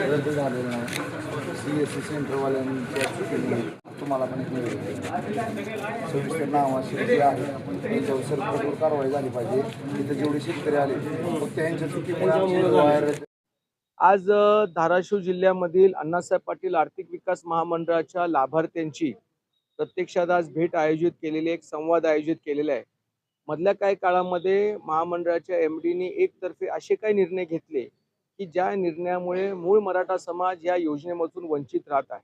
रद्द झालेलं नाही. CSC सेंटरवाल्यांच्या चुकीने तुम्हाला पण सविस्तर नावाशी जे आहे त्यांच्यावर सरकारवर कारवाई झाली पाहिजे. तिथं जेवढे शेतकरी आले फक्त यांच्या चुकीमुळे आमची वायर. आज धाराशिव जिल्ह्यामधील अण्णासाहेब पाटील आर्थिक विकास महामंडळाच्या लाभार्थ्यांची प्रत्यक्षात आज भेट आयोजित केलेली, एक संवाद आयोजित केलेला आहे. मधल्या काही काळामध्ये महामंडळाच्या MDनी एकतर्फे असे काही निर्णय घेतले की ज्या निर्णयामुळे मूळ मराठा समाज या योजनेमधून वंचित राहत आहे.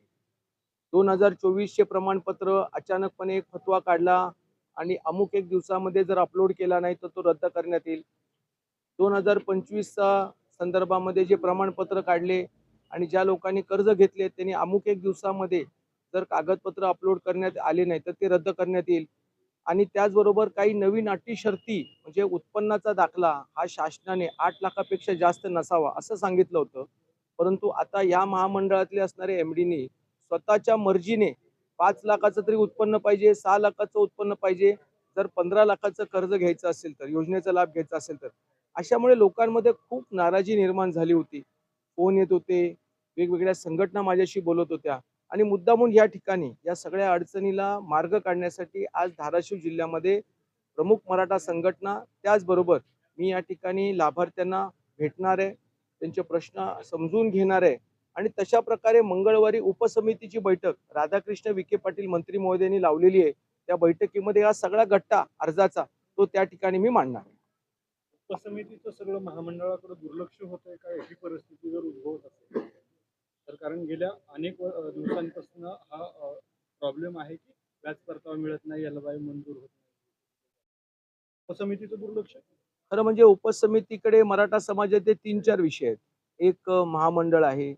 2024चे प्रमाणपत्र अचानकपणे एक फतवा काढला आणि अमुक एक दिवसामध्ये जर अपलोड केला नाही तर तो रद्द करण्यात येईल. 2025चा संदर्भामध्ये जे प्रमाणपत्र काढले आणि ज्या लोकांनी कर्ज घेतले त्यांनी अमुक एक दिवसामध्ये जर कागदपत्र अपलोड करण्यात आले नाही तर ते रद्द करण्यात येईल. आणि त्याचबरोबर काही नवीन अटी शर्ती म्हणजे उत्पन्नाचा दाखला हा शासनाने 8 लाखापेक्षा जास्त नसावा असं सांगितलं होतं. परंतु आता या महामंडळातले असणारे MDनी स्वतःच्या मर्जीने 5 लाखाचं तरी उत्पन्न पाहिजे, 6 लाखाचं उत्पन्न पाहिजे, जर 15 लाखाचं कर्ज घ्यायचं असेल तर, योजनेचा लाभ घ्यायचा असेल तर. अशामुळे लोकांमध्ये खूप नाराजी निर्माण झाली होती. फोन येत होते, वेगवेगळ्या संघटना माझ्याशी बोलत होत्या आणि मुद्दामून या ठिकाणी या सगळ्या अडचणीला मार्ग काढण्यासाठी आज धाराशिव जिल्ह्यामध्ये प्रमुख मराठा संघटना त्याचबरोबर मी या ठिकाणी लाभार्थ्यांना भेटणार आहे, त्यांचे प्रश्न समजून घेणार आहे आणि तशा प्रकारे मंगळवारी उपसमितीची बैठक राधाकृष्ण विखे पाटील मंत्री महोदयांनी लावलेली आहे. त्या बैठकीमध्ये हा सगळा गट्टा अर्जाचा तो त्या ठिकाणी मी मांडणार आहे. उपसमितीचं सगळं महामंडळाकडे दुर्लक्ष होतंय का, ही परिस्थिती जर उद्भवत असेल तर? कारण गेल्या अनेक दिवसांपासून हा प्रॉब्लेम आहे की व्याज परतावा मिळत नाही, LBI मंजूर होत नाही. उपसमितीचं दुर्लक्ष. खरं म्हणजे उपसमितीकडे मराठा समाजाचे 3-4 विषय आहेत. एक महामंडळ आहे,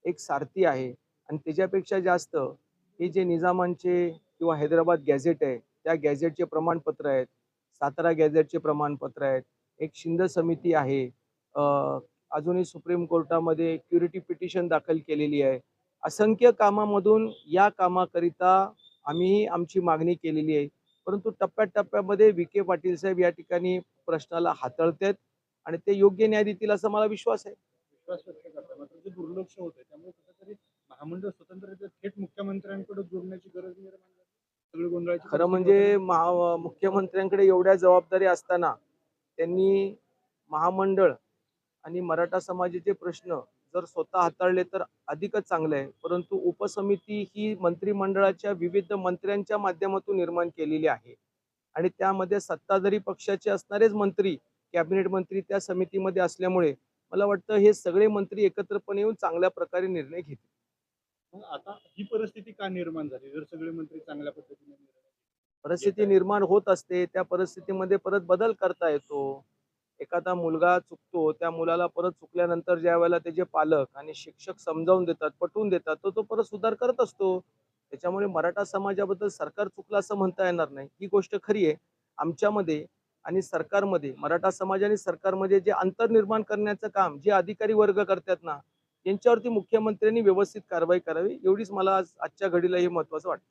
एक सारथी आहे आणि त्याच्यापेक्षा जास्त हे जे निजामांचे किंवा हैदराबाद गॅझेट आहे त्या गॅझेटचे प्रमाणपत्र आहेत, सातारा गॅझेटचे प्रमाणपत्र आहेत, एक शिंद समिती आहे, अजूनही सुप्रीम कोर्टामध्ये क्युरिटी पिटिशन दाखल केलेली आहे. असंख्य कामामधून या कामाकरिता आम्ही आमची मागणी केलेली आहे. परंतु टप्प्याटप्प्यामध्ये विखे पाटील साहेब या ठिकाणी प्रश्नाला हाताळतात आणि ते योग्य न्याय देतील असा मला विश्वास आहे. विश्वास व्यक्त करता मात्र जे दुर्लक्ष होतंय त्यामुळे कुठेतरी महामंडळ स्वतंत्ररित्या थेट मुख्यमंत्र्यांकडे जोडण्याची गरज निर्माण झाली. सगळी गोंधळाची खरं म्हणजे मुख्यमंत्र्यांकडे एवढ्या जबाबदारी असताना त्यांनी महामंडळ आणि मराठा समाजाचे प्रश्न जर स्वतः हाताळले तर अधिकच चांगलं आहे. परंतु उपसमिती ही मंत्रिमंडळाच्या विविध मंत्र्यांच्या माध्यमातून निर्माण केलेली आहे आणि त्यामध्ये सत्ताधारी पक्षाचे असणारेच मंत्री, कॅबिनेट मंत्री त्या समितीमध्ये असल्यामुळे मला वाटतं हे सगळे मंत्री एकत्रपणे येऊन चांगल्या प्रकारे निर्णय घेतील. मग आता ही परिस्थिती का निर्माण झाली जर सगळे मंत्री चांगल्या पद्धतीने परिस्थिती निर्माण होत असते, त्या परिस्थितीमध्ये परत बदल करता येतो. एखादा मुलगा चुकतो, त्या मुलाला परत चुकल्यानंतर ज्या वेळेला त्याचे पालक आणि शिक्षक समजावून देतात, पटवून देतात, तो परत सुधार करत असतो. त्याच्यामुळे मराठा समाजाबद्दल सरकार चुकलं असं म्हणता येणार नाही. ही गोष्ट खरी आहे. आमच्यामध्ये आणि सरकारमध्ये, मराठा समाज आणि सरकारमध्ये जे अंतर निर्माण करण्याचं काम जे अधिकारी वर्ग करतात ना, यांच्यावरती मुख्यमंत्र्यांनी व्यवस्थित कारवाई करावी एवढीच मला आजच्या घडीला हे महत्त्वाचं वाटतं.